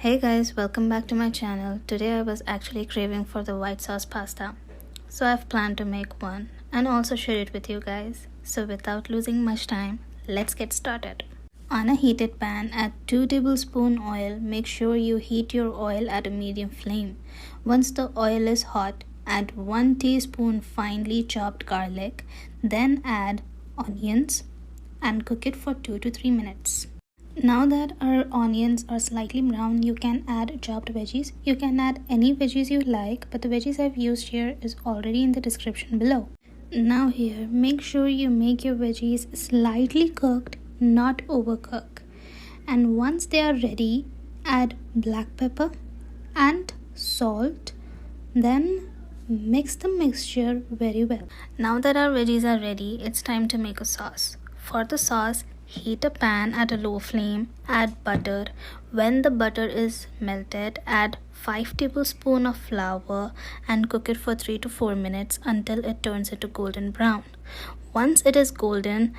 Hey guys, welcome back to my channel. Today I was actually craving for the white sauce pasta. So I've planned to make one and also share it with you guys. So without losing much time, let's get started. On a heated pan, add 2 tablespoons oil. Make sure you heat your oil at a medium flame. Once the oil is hot, add 1 teaspoon finely chopped garlic. Then add onions and cook it for 2 to 3 minutes. Now that our onions are slightly brown, you can add chopped veggies. You can add any veggies you like, but the veggies I've used here is already in the description below. Now here, make sure you make your veggies slightly cooked, not overcooked. And once they are ready, add black pepper and salt. Then mix the mixture very well. Now that our veggies are ready, it's time to make a sauce. For the sauce, heat a pan at a low flame, add butter. When the butter is melted, add 5 tablespoons of flour and cook it for 3 to 4 minutes until it turns into golden brown. Once it is golden,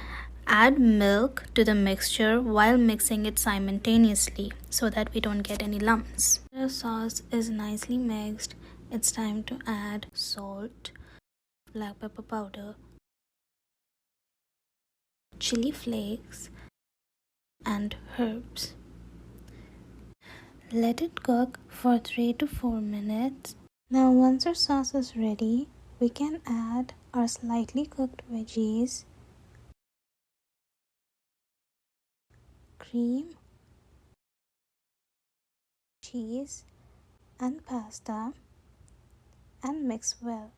add milk to the mixture while mixing it simultaneously so that we don't get any lumps. The sauce is nicely mixed. It's time to add salt, black pepper powder, chili flakes and herbs. Let it cook for 3 to 4 minutes. Now once our sauce is ready, we can add our slightly cooked veggies, cream, cheese and pasta and mix well.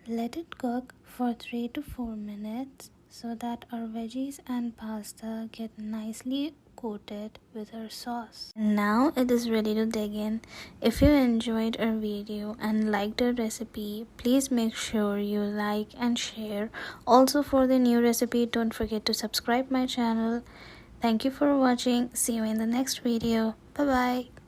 Let it cook for 3 to 4 minutes so that our veggies and pasta get nicely coated with our sauce. Now it is ready to dig in. If you enjoyed our video and liked our recipe, please make sure you like and share. Also for the new recipe, don't forget to subscribe my channel. Thank you for watching. See you in the next video. Bye bye.